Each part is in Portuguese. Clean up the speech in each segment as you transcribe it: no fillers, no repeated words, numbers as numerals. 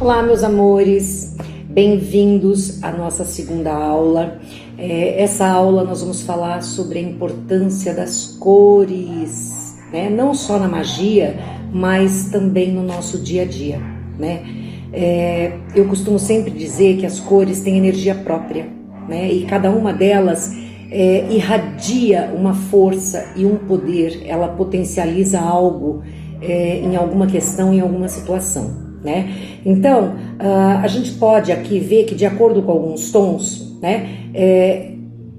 Olá, meus amores, bem-vindos à nossa segunda aula. Essa aula nós vamos falar sobre a importância das cores, né? Não só na magia, mas também no nosso dia a dia, né? Eu costumo sempre dizer que as cores têm energia própria, né? E cada uma delas irradia uma força e um poder, ela potencializa algo em alguma questão, em alguma situação, né? Então, a gente pode aqui ver que, de acordo com alguns tons, né,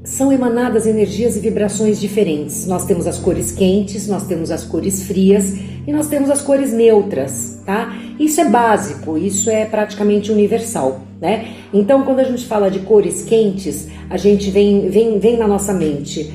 são emanadas energias e vibrações diferentes. Nós temos as cores quentes, nós temos as cores frias e nós temos as cores neutras, tá? Isso é básico, isso é praticamente universal, né? Então, quando a gente fala de cores quentes, a gente vem na nossa mente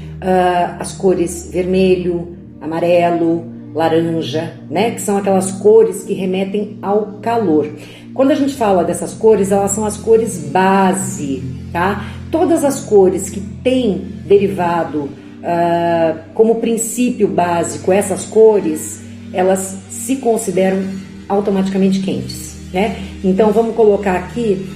as cores vermelho, amarelo, laranja, né? Que são aquelas cores que remetem ao calor. Quando a gente fala dessas cores, elas são as cores base, tá? Todas as cores que têm derivado como princípio básico essas cores, elas se consideram automaticamente quentes, né? Então vamos colocar aqui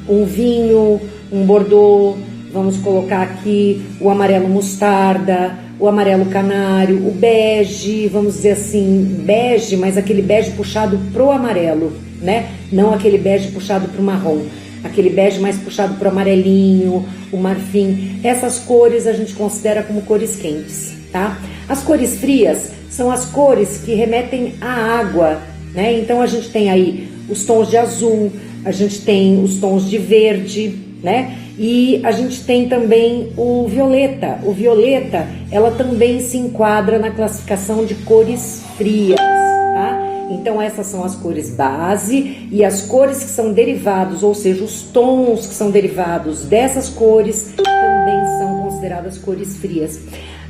um vinho, um bordeaux, vamos colocar aqui o amarelo mostarda, o amarelo canário, o bege, vamos dizer assim, bege, mas aquele bege puxado pro amarelo, né? Não aquele bege puxado pro marrom, aquele bege mais puxado pro amarelinho, o marfim. Essas cores a gente considera como cores quentes, tá? As cores frias são as cores que remetem à água, né? Então a gente tem aí os tons de azul, a gente tem os tons de verde, né? E a gente tem também o violeta. O violeta, ela também se enquadra na classificação de cores frias, tá? Então essas são as cores base e as cores que são derivados, ou seja, os tons que são derivados dessas cores também são consideradas cores frias.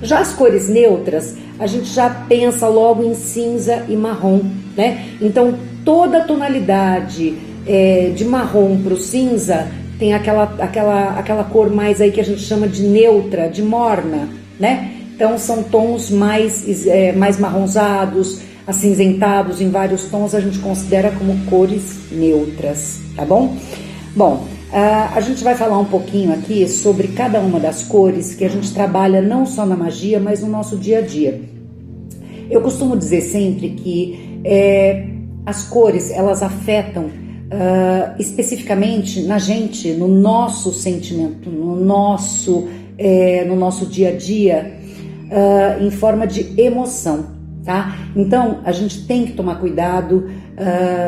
Já as cores neutras, a gente já pensa logo em cinza e marrom, né? Então toda a tonalidade de marrom para o cinza tem aquela cor mais aí que a gente chama de neutra, de morna, né? Então são tons mais marronzados, acinzentados em vários tons, a gente considera como cores neutras, tá bom? Bom, a gente vai falar um pouquinho aqui sobre cada uma das cores que a gente trabalha não só na magia, mas no nosso dia a dia. Eu costumo dizer sempre que as cores, elas afetam especificamente na gente, no nosso sentimento, no nosso dia a dia, em forma de emoção, tá? Então a gente tem que tomar cuidado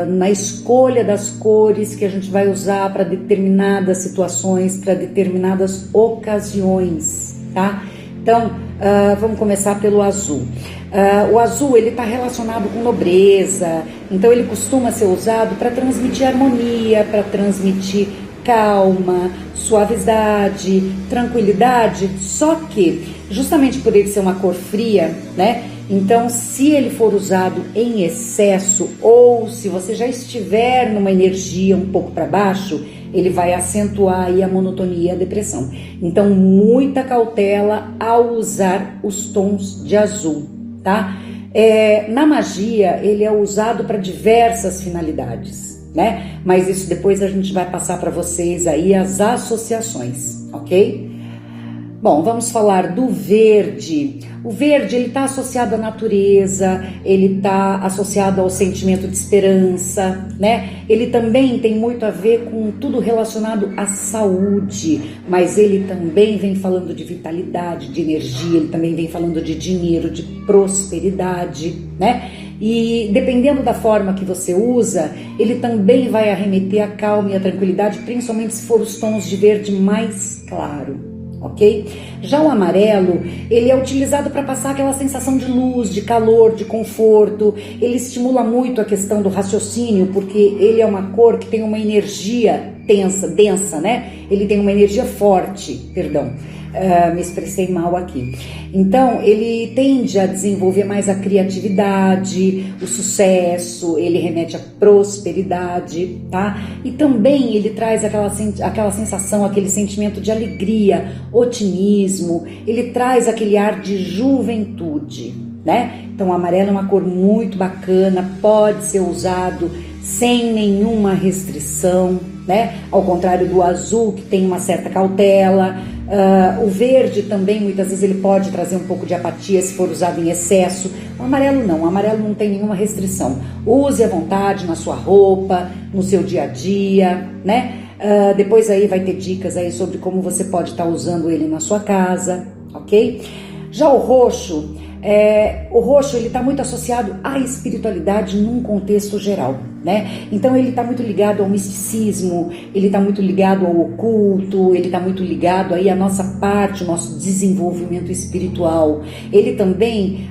na escolha das cores que a gente vai usar para determinadas situações, para determinadas ocasiões, tá? Então vamos começar pelo azul. O azul, ele está relacionado com nobreza, então ele costuma ser usado para transmitir harmonia, para transmitir calma, suavidade, tranquilidade, só que justamente por ele ser uma cor fria, né? Então se ele for usado em excesso ou se você já estiver numa energia um pouco para baixo, ele vai acentuar aí a monotonia e a depressão. Então muita cautela ao usar os tons de azul, tá? Na magia ele é usado para diversas finalidades, né? Mas isso depois a gente vai passar para vocês aí as associações, ok? Bom, vamos falar do verde. O verde, ele está associado à natureza, ele está associado ao sentimento de esperança, né? Ele também tem muito a ver com tudo relacionado à saúde, mas ele também vem falando de vitalidade, de energia, ele também vem falando de dinheiro, de prosperidade, né? E dependendo da forma que você usa, ele também vai arremeter a calma e a tranquilidade, principalmente se for os tons de verde mais claro. Ok? Já o amarelo, ele é utilizado para passar aquela sensação de luz, de calor, de conforto. Ele estimula muito a questão do raciocínio, porque ele é uma cor que tem uma energia densa, né? Ele tem uma energia forte, perdão. Me expressei mal aqui. Então, ele tende a desenvolver mais a criatividade, o sucesso, ele remete à prosperidade, tá? E também ele traz aquela sensação, aquele sentimento de alegria, otimismo, ele traz aquele ar de juventude, né? Então, o amarelo é uma cor muito bacana, pode ser usado sem nenhuma restrição, né? Ao contrário do azul, que tem uma certa cautela. O verde também, muitas vezes, ele pode trazer um pouco de apatia se for usado em excesso. O amarelo não tem nenhuma restrição. Use à vontade na sua roupa, no seu dia a dia, né? Depois aí vai ter dicas aí sobre como você pode estar usando ele na sua casa, ok? Já o roxo ele está muito associado à espiritualidade num contexto geral, né? Então ele está muito ligado ao misticismo, ele está muito ligado ao oculto, ele está muito ligado aí à nossa parte, o nosso desenvolvimento espiritual. Ele também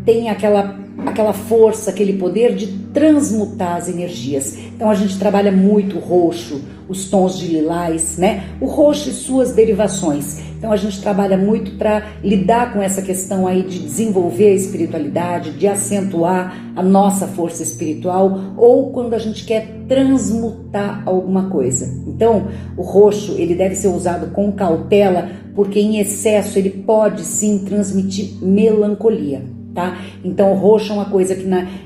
tem aquela força, aquele poder de transmutar as energias. Então a gente trabalha muito o roxo, os tons de lilás, né? O roxo e suas derivações. Então a gente trabalha muito para lidar com essa questão aí de desenvolver a espiritualidade, de acentuar a nossa força espiritual, ou quando a gente quer transmutar alguma coisa. Então o roxo ele deve ser usado com cautela, porque em excesso ele pode sim transmitir melancolia. Tá? Então o roxo é uma coisa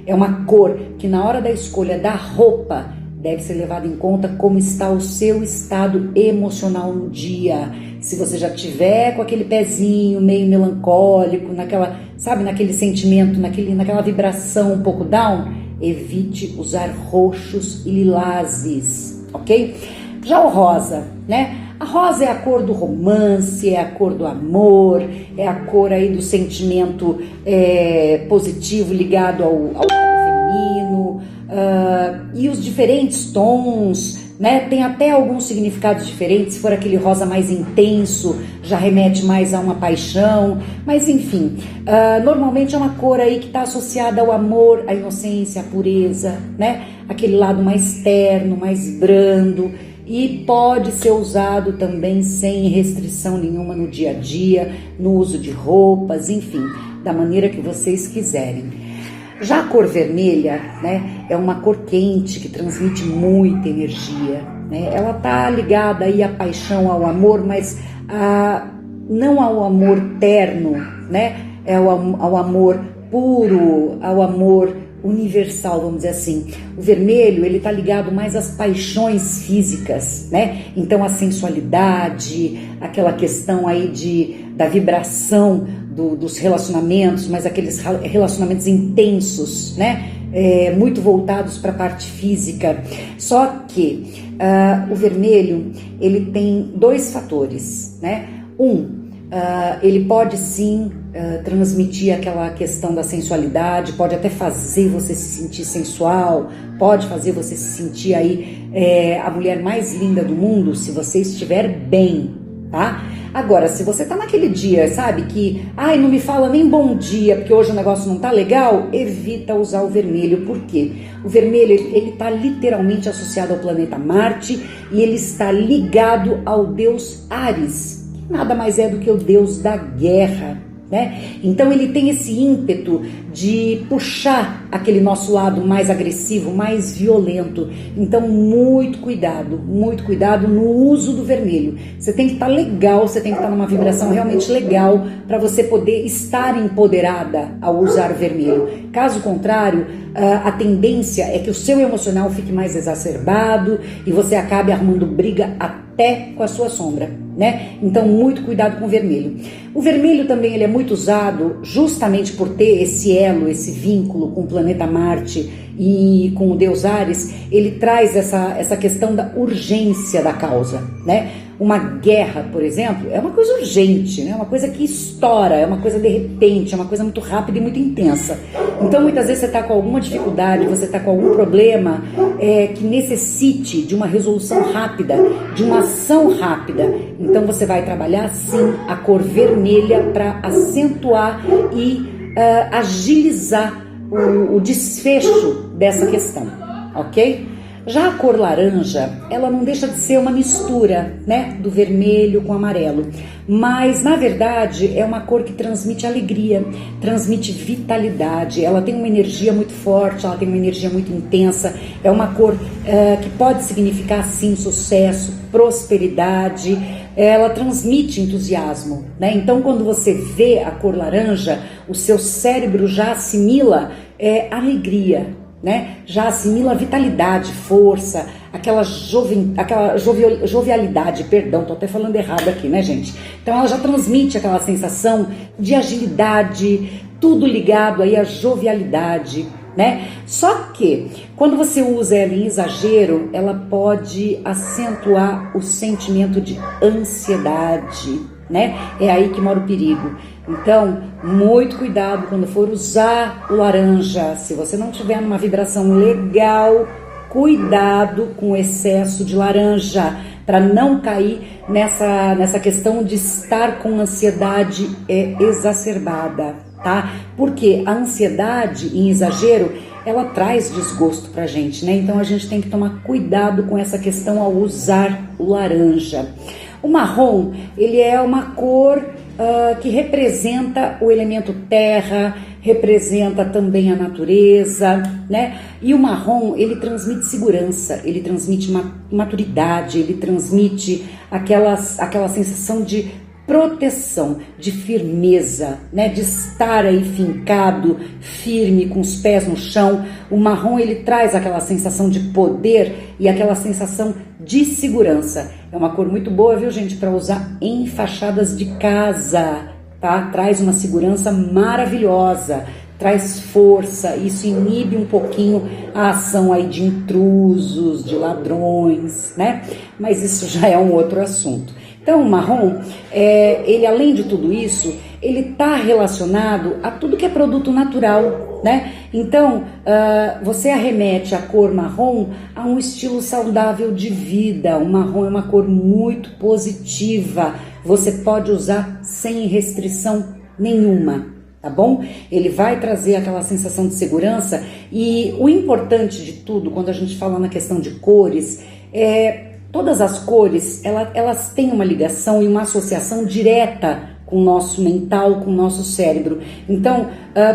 é uma cor que na hora da escolha da roupa deve ser levado em conta como está o seu estado emocional no dia. Se você já tiver com aquele pezinho meio melancólico, naquele sentimento, naquela vibração um pouco down, evite usar roxos e lilazes, ok? Já o rosa, né? A rosa é a cor do romance, é a cor do amor, é a cor aí do sentimento positivo ligado ao feminino, e os diferentes tons, né? Tem até alguns significados diferentes. Se for aquele rosa mais intenso, já remete mais a uma paixão, mas enfim, normalmente é uma cor aí que está associada ao amor, à inocência, à pureza, né? Aquele lado mais terno, mais brando. E pode ser usado também sem restrição nenhuma no dia a dia, no uso de roupas, enfim, da maneira que vocês quiserem. Já a cor vermelha, né, é uma cor quente que transmite muita energia, né? Ela tá ligada aí à paixão, ao amor, mas não ao amor terno, né? É ao amor puro, ao amor universal, vamos dizer assim. O vermelho, ele tá ligado mais às paixões físicas, né? Então a sensualidade, aquela questão aí da vibração dos relacionamentos, mas aqueles relacionamentos intensos, né? Muito voltados para a parte física. Só que o vermelho, ele tem dois fatores, né? Ele pode sim transmitir aquela questão da sensualidade, pode até fazer você se sentir sensual, pode fazer você se sentir aí a mulher mais linda do mundo, se você estiver bem, tá? Agora, se você tá naquele dia, sabe, que não me fala nem bom dia, porque hoje o negócio não tá legal, evita usar o vermelho. Por quê? O vermelho, ele tá literalmente associado ao planeta Marte e ele está ligado ao deus Áries, nada mais é do que o deus da guerra, né? Então ele tem esse ímpeto de puxar aquele nosso lado mais agressivo, mais violento. Então muito cuidado no uso do vermelho. Você tem que estar legal, você tem que estar numa vibração realmente legal para você poder estar empoderada ao usar o vermelho. Caso contrário, a tendência é que o seu emocional fique mais exacerbado e você acabe arrumando briga até com a sua sombra, né? Então muito cuidado com o vermelho. O vermelho também ele é muito usado justamente por ter esse elo, esse vínculo com o planeta Marte e com o deus Áries. Ele traz essa questão da urgência da causa, né? Uma guerra, por exemplo, é uma coisa urgente, né? Uma coisa que estoura, é uma coisa de repente, é uma coisa muito rápida e muito intensa. Então, muitas vezes você está com alguma dificuldade, você está com algum problema que necessite de uma resolução rápida, de uma ação rápida. Então, você vai trabalhar, sim, a cor vermelha para acentuar e agilizar o desfecho dessa questão, ok? Já a cor laranja, ela não deixa de ser uma mistura, né, do vermelho com o amarelo, mas na verdade é uma cor que transmite alegria, transmite vitalidade, ela tem uma energia muito forte, ela tem uma energia muito intensa, é uma cor que pode significar sim sucesso, prosperidade, ela transmite entusiasmo, né? Então quando você vê a cor laranja, o seu cérebro já assimila alegria, né? Já assimila vitalidade, força, aquela jovialidade, perdão, tô até falando errado aqui, né, gente? Então ela já transmite aquela sensação de agilidade, tudo ligado aí à jovialidade, né? Só que quando você usa ela em exagero, ela pode acentuar o sentimento de ansiedade, né? É aí que mora o perigo. Então, muito cuidado quando for usar o laranja. Se você não tiver numa vibração legal, cuidado com o excesso de laranja, para não cair nessa questão de estar com ansiedade exacerbada, tá? Porque a ansiedade em exagero, ela traz desgosto pra gente, né? Então a gente tem que tomar cuidado com essa questão ao usar o laranja. O marrom, ele é uma cor que representa o elemento terra, representa também a natureza, né? E o marrom, ele transmite segurança, ele transmite maturidade, ele transmite aquela sensação de proteção, de firmeza, né? De estar aí fincado, firme, com os pés no chão. O marrom, ele traz aquela sensação de poder e aquela sensação de segurança. É uma cor muito boa, viu, gente, para usar em fachadas de casa, tá? Traz uma segurança maravilhosa, traz força, isso inibe um pouquinho a ação aí de intrusos, de ladrões, né? Mas isso já é um outro assunto. Então, o marrom, ele além de tudo isso, ele está relacionado a tudo que é produto natural, né? Então, você arremete a cor marrom a um estilo saudável de vida. O marrom é uma cor muito positiva, você pode usar sem restrição nenhuma, tá bom? Ele vai trazer aquela sensação de segurança e o importante de tudo, quando a gente fala na questão de cores, todas as cores, elas têm uma ligação e uma associação direta com o nosso mental, com o nosso cérebro. Então,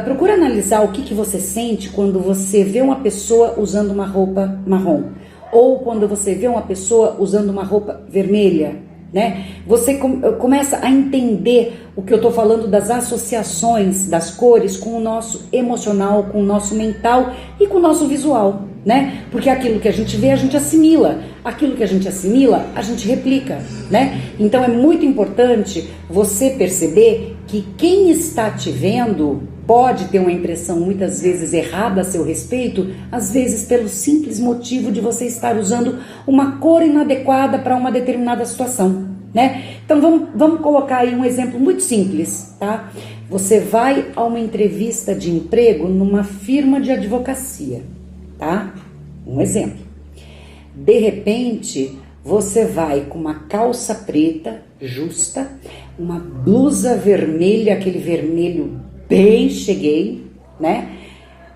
procura analisar o que você sente quando você vê uma pessoa usando uma roupa marrom, ou quando você vê uma pessoa usando uma roupa vermelha, né? Você começa a entender o que eu estou falando das associações das cores com o nosso emocional, com o nosso mental e com o nosso visual, né? Porque aquilo que a gente vê, a gente assimila. Aquilo que a gente assimila, a gente replica, né? Então é muito importante você perceber que quem está te vendo pode ter uma impressão muitas vezes errada a seu respeito, às vezes pelo simples motivo de você estar usando uma cor inadequada para uma determinada situação, né? Então vamos colocar aí um exemplo muito simples, tá? Você vai a uma entrevista de emprego numa firma de advocacia, tá? Um exemplo. De repente, você vai com uma calça preta justa, uma blusa vermelha, aquele vermelho bem cheguei, né?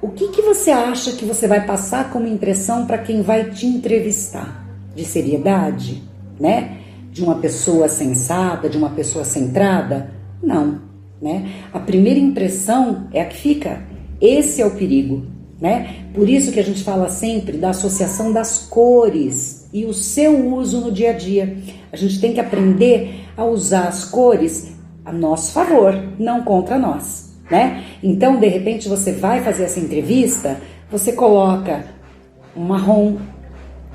O que você acha que você vai passar como impressão para quem vai te entrevistar? De seriedade, né? De uma pessoa sensata, de uma pessoa centrada? Não, né? A primeira impressão é a que fica. Esse é o perigo, né? Por isso que a gente fala sempre da associação das cores e o seu uso no dia a dia. A gente tem que aprender a usar as cores a nosso favor, não contra nós, né? Então, de repente, você vai fazer essa entrevista, você coloca um marrom,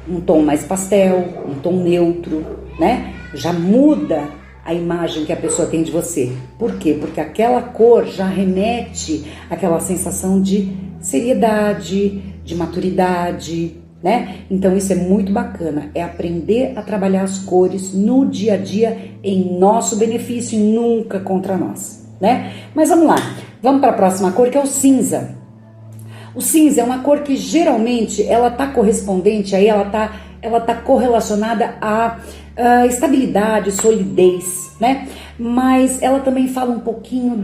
um tom mais pastel, um tom neutro, né? Já muda a imagem que a pessoa tem de você. Por quê? Porque aquela cor já remete àquela sensação de seriedade, de maturidade, né? Então isso é muito bacana, é aprender a trabalhar as cores no dia a dia em nosso benefício e nunca contra nós, né? Mas vamos lá, vamos para a próxima cor, que é o cinza. O cinza é uma cor que geralmente ela tá correspondente aí, ela tá correlacionada a estabilidade, solidez, né? Mas ela também fala um pouquinho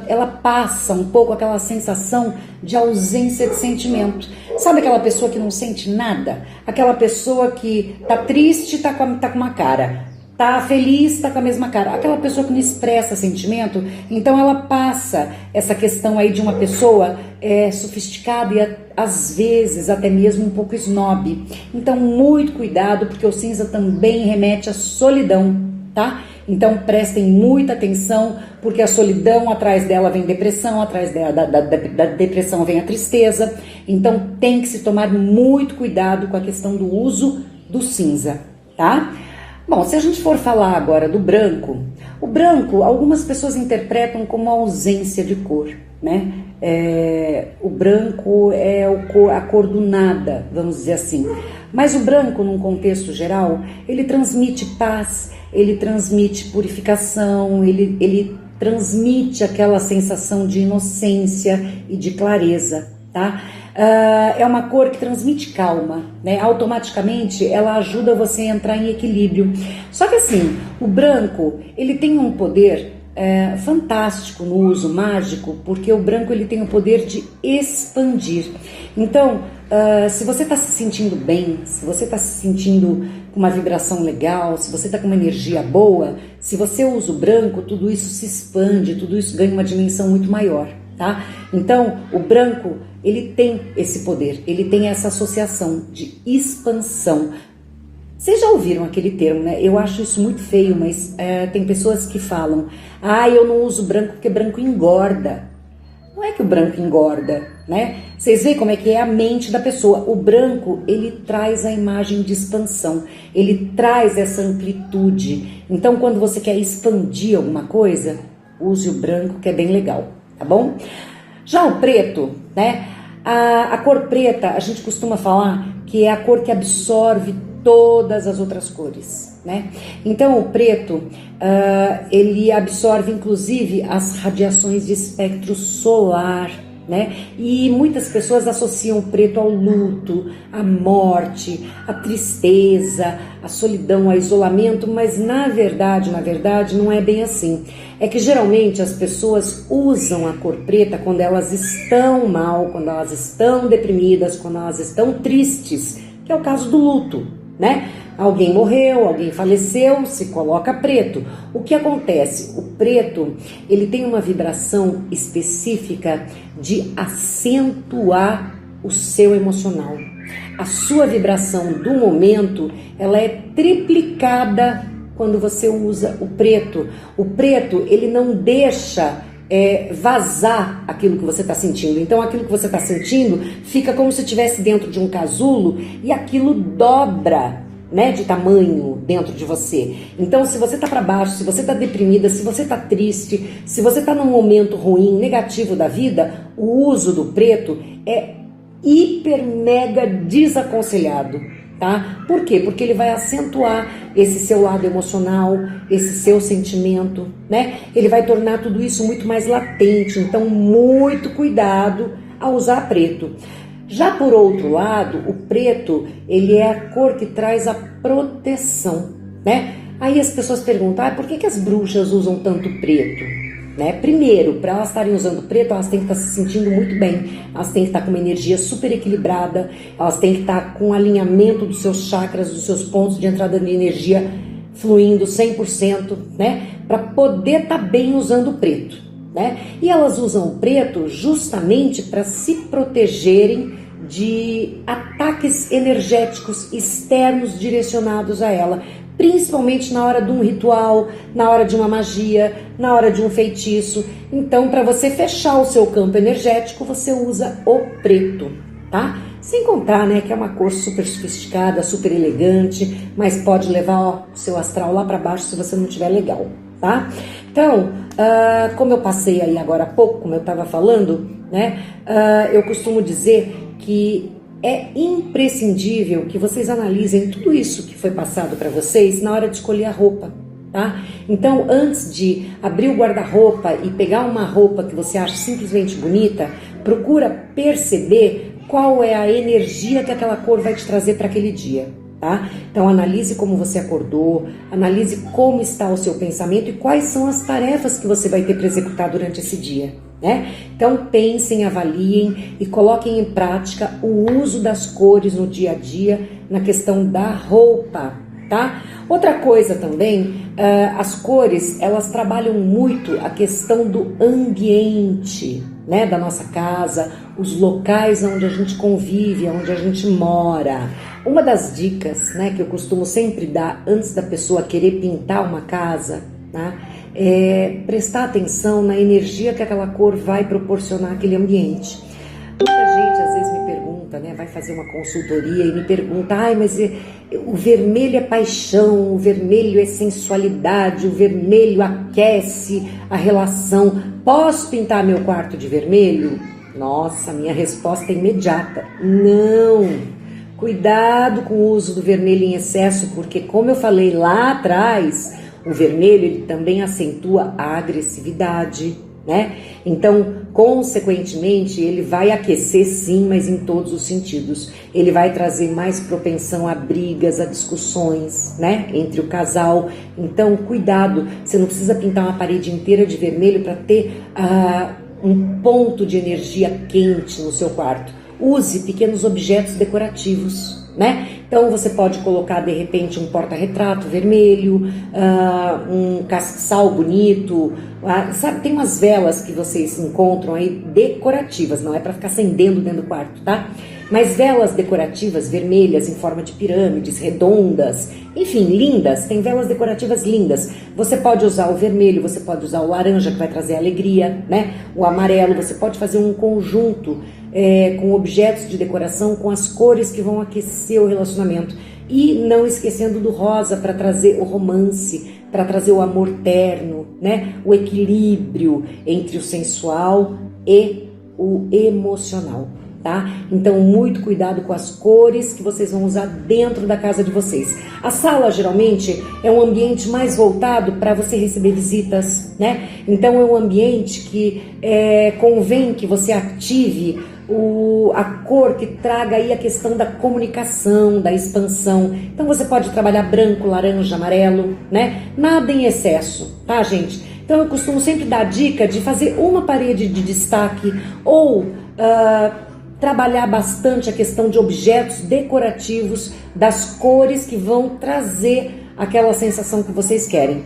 ela passa um pouco aquela sensação de ausência de sentimento. Sabe aquela pessoa que não sente nada? Aquela pessoa que tá triste, tá com uma cara, tá feliz, tá com a mesma cara. Aquela pessoa que não expressa sentimento. Então ela passa essa questão aí de uma pessoa sofisticada e às vezes até mesmo um pouco snob. Então muito cuidado, porque o cinza também remete à solidão, tá? Então prestem muita atenção, porque a solidão, atrás dela vem depressão, atrás da depressão vem a tristeza. Então tem que se tomar muito cuidado com a questão do uso do cinza, tá? Bom, se a gente for falar agora do branco, o branco algumas pessoas interpretam como ausência de cor, né? O branco é a cor do nada, vamos dizer assim. Mas o branco, num contexto geral, ele transmite paz, ele transmite purificação, ele transmite aquela sensação de inocência e de clareza, tá? É uma cor que transmite calma, né? Automaticamente ela ajuda você a entrar em equilíbrio. Só que assim, o branco, ele tem um poder fantástico no uso mágico, porque o branco ele tem o poder de expandir. Então, se você está se sentindo bem, se você está se sentindo com uma vibração legal, se você está com uma energia boa, se você usa o branco, tudo isso se expande, tudo isso ganha uma dimensão muito maior, tá? Então, o branco, ele tem esse poder, ele tem essa associação de expansão. Vocês já ouviram aquele termo, né? Eu acho isso muito feio, mas tem pessoas que falam: eu não uso branco porque branco engorda. Não é que o branco engorda, né? Vocês veem como é que é a mente da pessoa. O branco, ele traz a imagem de expansão, ele traz essa amplitude. Então, quando você quer expandir alguma coisa, use o branco, que é bem legal, tá bom? Já o preto, né? A cor preta, a gente costuma falar que é a cor que absorve todas as outras cores, né? Então o preto, ele absorve inclusive as radiações de espectro solar, né? E muitas pessoas associam o preto ao luto, à morte, à tristeza, à solidão, ao isolamento, mas na verdade não é bem assim. É que geralmente as pessoas usam a cor preta quando elas estão mal, quando elas estão deprimidas, quando elas estão tristes, que é o caso do luto, né? Alguém morreu, alguém faleceu, se coloca preto. O que acontece? O preto, ele tem uma vibração específica de acentuar o seu emocional. A sua vibração do momento, ela é triplicada quando você usa o preto. O preto, ele não deixa vazar aquilo que você está sentindo. Então aquilo que você está sentindo fica como se estivesse dentro de um casulo e aquilo dobra, né, de tamanho dentro de você. Então se você está para baixo, se você está deprimida, se você está triste, se você está num momento ruim, negativo da vida, o uso do preto é hiper mega desaconselhado, tá? Por quê? Porque ele vai acentuar esse seu lado emocional, esse seu sentimento, né? Ele vai tornar tudo isso muito mais latente, então muito cuidado ao usar preto. Já por outro lado, o preto, ele é a cor que traz a proteção, né? Aí as pessoas perguntam, por que as bruxas usam tanto preto? Né? Primeiro, para elas estarem usando preto, elas têm que estar se sentindo muito bem, elas têm que estar com uma energia super equilibrada, elas têm que estar com o alinhamento dos seus chakras, dos seus pontos de entrada de energia fluindo 100%, né? Para poder estar bem usando o preto, né? E elas usam o preto justamente para se protegerem de ataques energéticos externos direcionados a ela, principalmente na hora de um ritual, na hora de uma magia, na hora de um feitiço. Então, para você fechar o seu campo energético, você usa o preto, tá? Sem contar, né, que é uma cor super sofisticada, super elegante, mas pode levar o seu astral lá para baixo se você não estiver legal, tá? Então, como eu passei aí agora há pouco, como eu estava falando, né, eu costumo dizer que é imprescindível que vocês analisem tudo isso que foi passado para vocês na hora de escolher a roupa, tá? Então, antes de abrir o guarda-roupa e pegar uma roupa que você acha simplesmente bonita, procura perceber qual é a energia que aquela cor vai te trazer para aquele dia, tá? Então, analise como você acordou, analise como está o seu pensamento e quais são as tarefas que você vai ter para executar durante esse dia, né? Então pensem, avaliem e coloquem em prática o uso das cores no dia a dia, na questão da roupa, tá? Outra coisa também, as cores, elas trabalham muito a questão do ambiente, né, da nossa casa, os locais onde a gente convive, onde a gente mora. Uma das dicas, né, que eu costumo sempre dar antes da pessoa querer pintar uma casa tá? Prestar atenção na energia que aquela cor vai proporcionar àquele ambiente. Muita gente às vezes me pergunta, né, vai fazer uma consultoria e me pergunta, mas o vermelho é paixão, o vermelho é sensualidade, o vermelho aquece a relação. Posso pintar meu quarto de vermelho? Nossa, minha resposta é imediata: não! Cuidado com o uso do vermelho em excesso, porque como eu falei lá atrás, o vermelho ele também acentua a agressividade, né? Então, consequentemente, ele vai aquecer sim, mas em todos os sentidos. Ele vai trazer mais propensão a brigas, a discussões, né? Entre o casal. Então, cuidado, você não precisa pintar uma parede inteira de vermelho para ter um ponto de energia quente no seu quarto. Use pequenos objetos decorativos, né? Então você pode colocar de repente um porta-retrato vermelho, um castiçal bonito, sabe? Tem umas velas que vocês encontram aí decorativas, não é para ficar acendendo dentro do quarto, tá? Mas velas decorativas vermelhas em forma de pirâmides, redondas, enfim, lindas. Tem velas decorativas lindas. Você pode usar o vermelho, você pode usar o laranja que vai trazer alegria, né? O amarelo, você pode fazer um conjunto com objetos de decoração, com as cores que vão aquecer o relacionamento. E não esquecendo do rosa para trazer o romance, para trazer o amor terno, né? O equilíbrio entre o sensual e o emocional, tá? Então, muito cuidado com as cores que vocês vão usar dentro da casa de vocês. A sala, geralmente, é um ambiente mais voltado para você receber visitas, né? Então, é um ambiente que convém que você ative a cor que traga aí a questão da comunicação, da expansão. Então você pode trabalhar branco, laranja, amarelo, né? Nada em excesso, tá, gente? Então eu costumo sempre dar a dica de fazer uma parede de destaque ou trabalhar bastante a questão de objetos decorativos, das cores que vão trazer aquela sensação que vocês querem.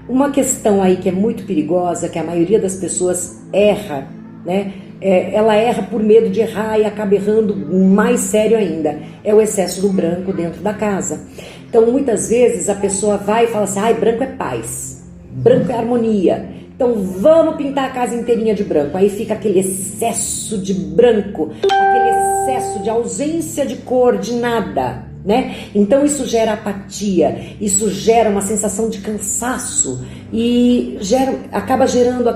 Uma questão aí que é muito perigosa, que a maioria das pessoas erra, né? Ela erra por medo de errar e acaba errando mais sério ainda. É o excesso do branco dentro da casa. Então, muitas vezes a pessoa vai e fala assim, branco é paz, branco é harmonia. Então, vamos pintar a casa inteirinha de branco. Aí fica aquele excesso de branco, aquele excesso de ausência de cor, de nada, né? Então isso gera apatia, isso gera uma sensação de cansaço e acaba gerando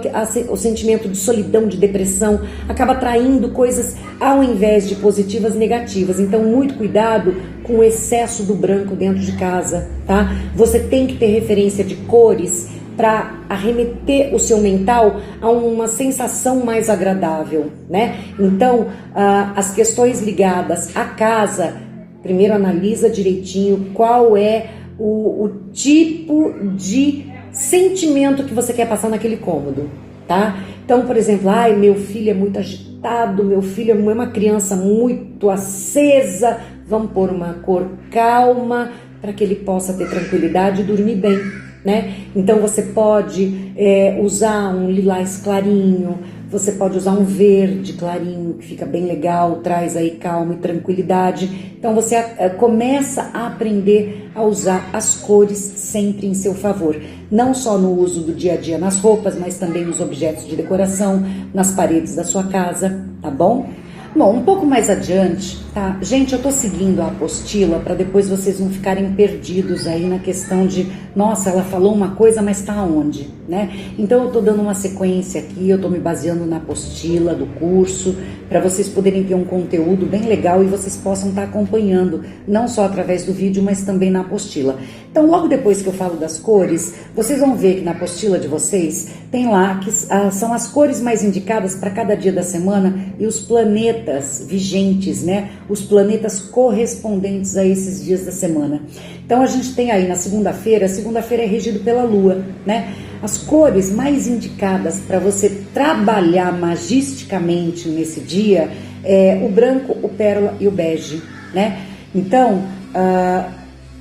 o sentimento de solidão, de depressão, acaba atraindo coisas ao invés de positivas, negativas. Então muito cuidado com o excesso do branco dentro de casa, tá? Você tem que ter referência de cores para arremeter o seu mental a uma sensação mais agradável, né? Então as questões ligadas à casa, primeiro analisa direitinho qual é o tipo de sentimento que você quer passar naquele cômodo, tá? Então, por exemplo, meu filho é muito agitado, meu filho é uma criança muito acesa, vamos pôr uma cor calma para que ele possa ter tranquilidade e dormir bem, né? Então você pode usar um lilás clarinho, você pode usar um verde clarinho, que fica bem legal, traz aí calma e tranquilidade. Então você começa a aprender a usar as cores sempre em seu favor. Não só no uso do dia a dia nas roupas, mas também nos objetos de decoração, nas paredes da sua casa, tá bom? Bom, um pouco mais adiante, tá? Gente, eu tô seguindo a apostila para depois vocês não ficarem perdidos aí na questão de, nossa, ela falou uma coisa, mas tá onde, né? Então eu tô dando uma sequência aqui, eu tô me baseando na apostila do curso, para vocês poderem ter um conteúdo bem legal e vocês possam estar acompanhando, não só através do vídeo, mas também na apostila. Então, logo depois que eu falo das cores, vocês vão ver que na apostila de vocês tem lá que são as cores mais indicadas para cada dia da semana e os planetas vigentes, né? Os planetas correspondentes a esses dias da semana. Então, a gente tem aí na segunda-feira, a segunda-feira é regido pela Lua, né? As cores mais indicadas para você trabalhar magisticamente nesse dia é o branco, o pérola e o bege, né? Então,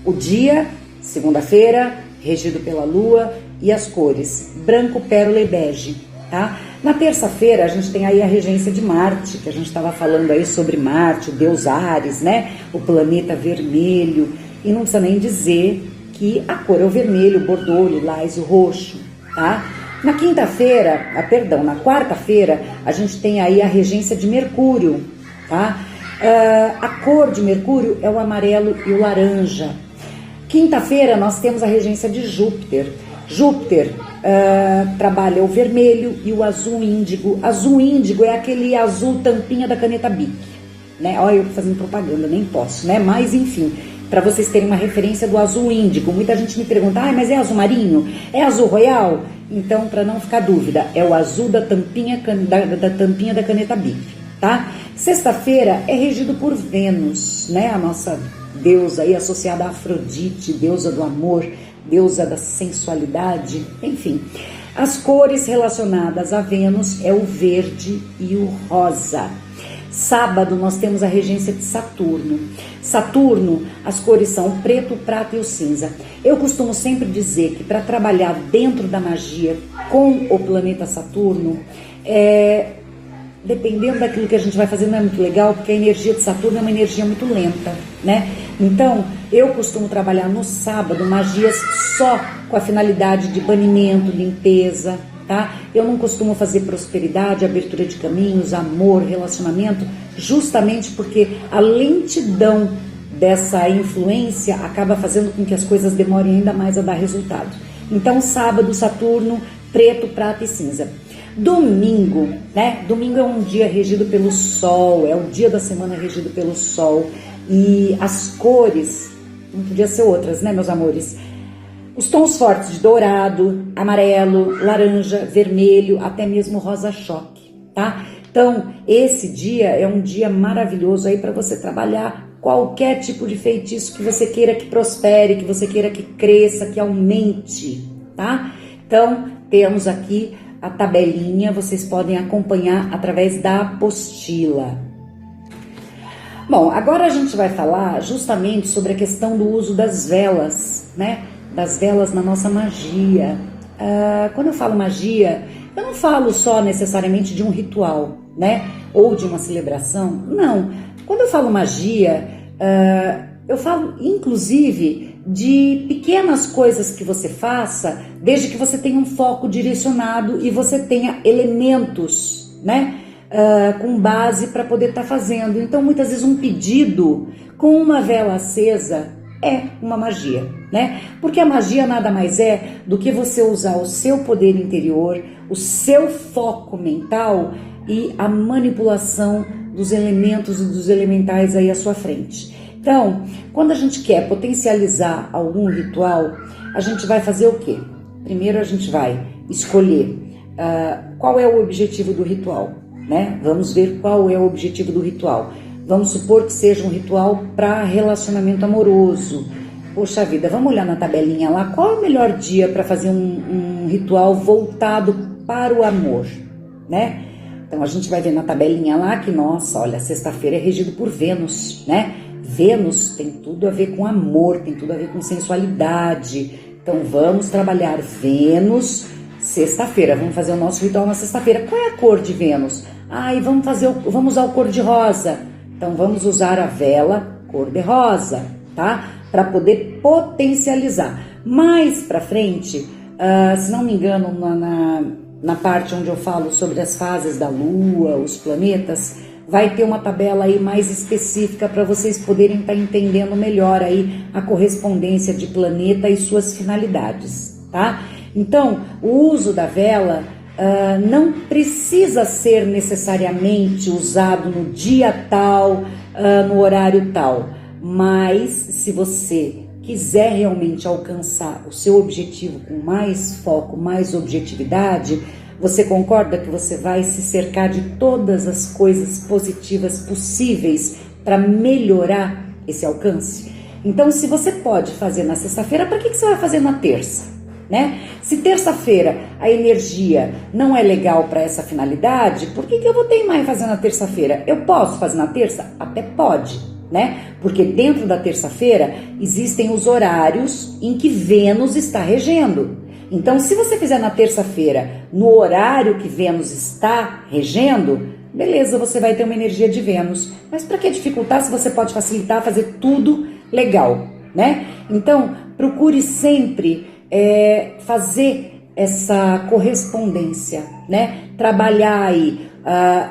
o dia, segunda-feira, regido pela Lua e as cores branco, pérola e bege, tá? Na terça-feira a gente tem aí a regência de Marte, que a gente estava falando aí sobre Marte, o deus Ares, né? O planeta vermelho. E não precisa nem dizer que a cor é o vermelho, o bordô, o lilás e o roxo, tá? Na quarta-feira, a gente tem aí a regência de Mercúrio, tá? A cor de Mercúrio é o amarelo e o laranja. Quinta-feira, nós temos a regência de Júpiter. Júpiter trabalha o vermelho e o azul índigo. Azul índigo é aquele azul tampinha da caneta Bic, né? Olha, eu fazendo propaganda, nem posso, né? Mas, enfim, para vocês terem uma referência do azul índigo. Muita gente me pergunta, mas é azul marinho? É azul royal? Então, para não ficar dúvida, é o azul da tampinha da caneta Bic, tá? Sexta-feira é regido por Vênus, né? A nossa deusa aí associada a Afrodite, deusa do amor, deusa da sensualidade, enfim. As cores relacionadas a Vênus é o verde e o rosa. Sábado nós temos a regência de Saturno. Saturno, as cores são o preto, o prata e o cinza. Eu costumo sempre dizer que para trabalhar dentro da magia com o planeta Saturno, dependendo daquilo que a gente vai fazer, não é muito legal, porque a energia de Saturno é uma energia muito lenta, né? Então, eu costumo trabalhar no sábado magias só com a finalidade de banimento, limpeza, tá? Eu não costumo fazer prosperidade, abertura de caminhos, amor, relacionamento, justamente porque a lentidão dessa influência acaba fazendo com que as coisas demorem ainda mais a dar resultado. Então, sábado, Saturno, preto, prata e cinza. Domingo, né? Domingo é um dia regido pelo Sol, é o dia da semana regido pelo Sol. E as cores, não podia ser outras, né, meus amores? Os tons fortes de dourado, amarelo, laranja, vermelho, até mesmo rosa-choque, tá? Então, esse dia é um dia maravilhoso aí para você trabalhar qualquer tipo de feitiço que você queira que prospere, que você queira que cresça, que aumente, tá? Então, temos aqui a tabelinha, vocês podem acompanhar através da apostila. Bom, agora a gente vai falar justamente sobre a questão do uso das velas, né? Das velas na nossa magia. Quando eu falo magia, eu não falo só necessariamente de um ritual, né? Ou de uma celebração. Não. Quando eu falo magia, eu falo inclusive de pequenas coisas que você faça, desde que você tenha um foco direcionado e você tenha elementos, né? Com base para poder estar fazendo. Então, muitas vezes um pedido com uma vela acesa é uma magia, né? Porque a magia nada mais é do que você usar o seu poder interior, o seu foco mental e a manipulação dos elementos e dos elementais aí à sua frente. Então, quando a gente quer potencializar algum ritual, a gente vai fazer o quê? Primeiro a gente vai escolher qual é o objetivo do ritual, né? Vamos ver qual é o objetivo do ritual. Vamos supor que seja um ritual para relacionamento amoroso. Poxa vida, vamos olhar na tabelinha lá, qual é o melhor dia para fazer um ritual voltado para o amor, né? Então a gente vai ver na tabelinha lá que, nossa, olha, sexta-feira é regido por Vênus, né? Vênus tem tudo a ver com amor, tem tudo a ver com sensualidade. Então vamos trabalhar Vênus sexta-feira, vamos fazer o nosso ritual na sexta-feira. Qual é a cor de Vênus? Vamos usar o cor de rosa. Então vamos usar a vela cor de rosa, tá? Para poder potencializar. Mais para frente, se não me engano, na parte onde eu falo sobre as fases da Lua, os planetas, vai ter uma tabela aí mais específica para vocês poderem estar entendendo melhor aí a correspondência de planeta e suas finalidades, tá? Então, o uso da vela não precisa ser necessariamente usado no dia tal, no horário tal, mas se você quiser realmente alcançar o seu objetivo com mais foco, mais objetividade, você concorda que você vai se cercar de todas as coisas positivas possíveis para melhorar esse alcance? Então, se você pode fazer na sexta-feira, para que você vai fazer na terça? Né? Se terça-feira a energia não é legal para essa finalidade, por que eu vou teimar em fazer na terça-feira? Eu posso fazer na terça? Até pode, né? Porque dentro da terça-feira existem os horários em que Vênus está regendo. Então, se você fizer na terça-feira, no horário que Vênus está regendo, beleza, você vai ter uma energia de Vênus. Mas para que dificultar se você pode facilitar, fazer tudo legal, né? Então, procure sempre fazer essa correspondência, né? Trabalhar aí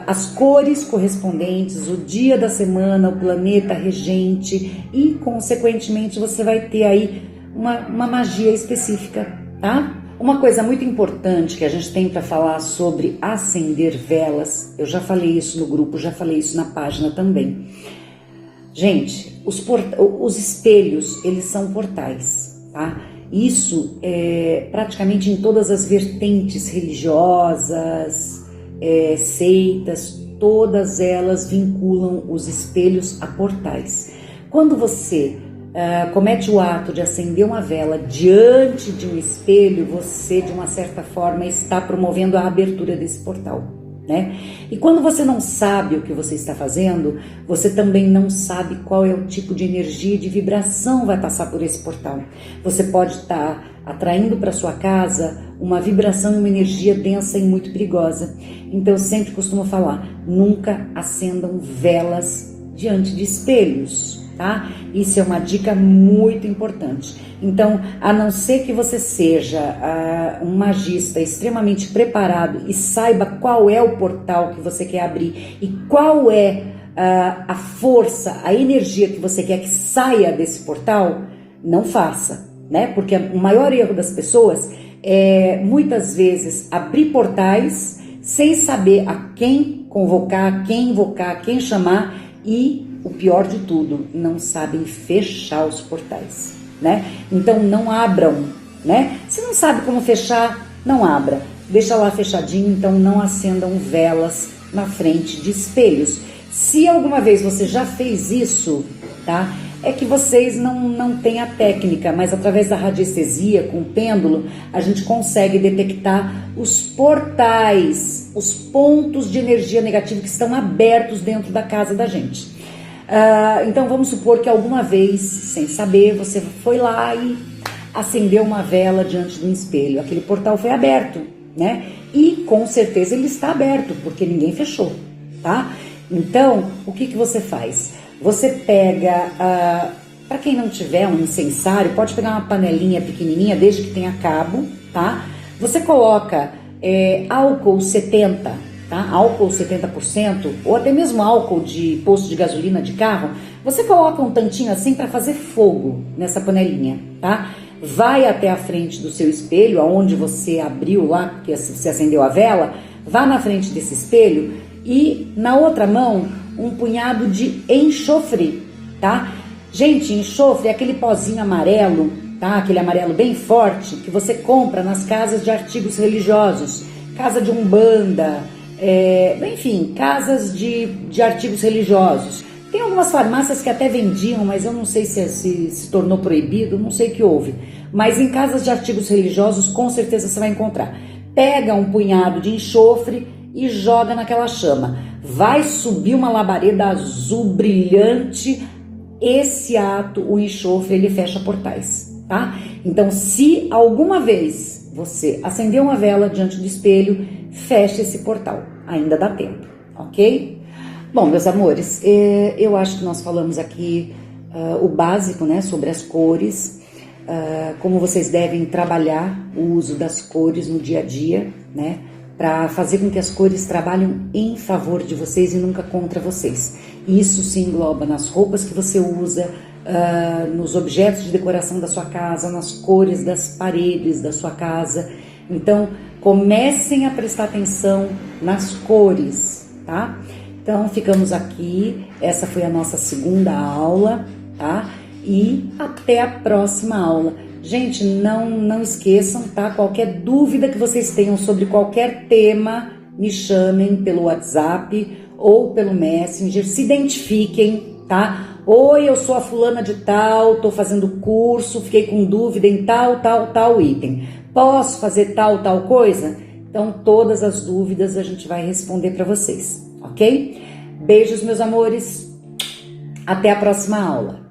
as cores correspondentes, o dia da semana, o planeta regente e, consequentemente, você vai ter aí uma magia específica, tá? Uma coisa muito importante que a gente tem para falar sobre acender velas, eu já falei isso no grupo, já falei isso na página também. Gente, os espelhos, eles são portais, tá? Isso é praticamente em todas as vertentes religiosas, seitas, todas elas vinculam os espelhos a portais. Quando você comete o ato de acender uma vela diante de um espelho, você, de uma certa forma, está promovendo a abertura desse portal, né? E quando você não sabe o que você está fazendo, você também não sabe qual é o tipo de energia e de vibração vai passar por esse portal. Você pode estar atraindo para sua casa uma vibração e uma energia densa e muito perigosa. Então eu sempre costumo falar, nunca acendam velas diante de espelhos, tá? Isso é uma dica muito importante. Então, a não ser que você seja um magista extremamente preparado e saiba qual é o portal que você quer abrir e qual é a força, a energia que você quer que saia desse portal, não faça, né? Porque o maior erro das pessoas é, muitas vezes, abrir portais sem saber a quem convocar, a quem invocar, a quem chamar e, o pior de tudo, não sabem fechar os portais, né? Então não abram, né? Se não sabe como fechar, não abra. Deixa lá fechadinho, então não acendam velas na frente de espelhos. Se alguma vez você já fez isso, tá? É que vocês não têm a técnica, mas através da radiestesia, com o pêndulo, a gente consegue detectar os portais, os pontos de energia negativa que estão abertos dentro da casa da gente. Então vamos supor que alguma vez, sem saber, você foi lá e acendeu uma vela diante de um espelho. Aquele portal foi aberto, né? E com certeza ele está aberto, porque ninguém fechou, tá? Então, o que você faz? Você pega, para quem não tiver um incensário, pode pegar uma panelinha pequenininha, desde que tenha cabo, tá? Você coloca álcool 70%, tá? Álcool 70%, ou até mesmo álcool de posto de gasolina de carro, você coloca um tantinho assim para fazer fogo nessa panelinha, tá? Vai até a frente do seu espelho, aonde você abriu lá, porque você acendeu a vela, vá na frente desse espelho e na outra mão um punhado de enxofre, tá? Gente, enxofre é aquele pozinho amarelo, tá? Aquele amarelo bem forte que você compra nas casas de artigos religiosos, casa de umbanda, enfim, casas de artigos religiosos. Tem algumas farmácias que até vendiam, mas eu não sei se tornou proibido, não sei o que houve. Mas em casas de artigos religiosos, com certeza você vai encontrar. Pega um punhado de enxofre e joga naquela chama. Vai subir uma labareda azul brilhante. Esse ato, o enxofre, ele fecha portais, tá? Então, se alguma vez você acender uma vela diante do espelho, feche esse portal. Ainda dá tempo, ok? Bom, meus amores, eu acho que nós falamos aqui o básico, né, sobre as cores, como vocês devem trabalhar o uso das cores no dia a dia, né, para fazer com que as cores trabalhem em favor de vocês e nunca contra vocês. Isso se engloba nas roupas que você usa, nos objetos de decoração da sua casa, nas cores das paredes da sua casa. Então, comecem a prestar atenção nas cores, tá? Então, ficamos aqui. Essa foi a nossa segunda aula, tá? E até a próxima aula. Gente, não esqueçam, tá? Qualquer dúvida que vocês tenham sobre qualquer tema, me chamem pelo WhatsApp ou pelo Messenger, se identifiquem, tá? Oi, eu sou a fulana de tal, tô fazendo curso, fiquei com dúvida em tal item. Posso fazer tal coisa? Então, todas as dúvidas a gente vai responder para vocês, ok? Beijos, meus amores. Até a próxima aula.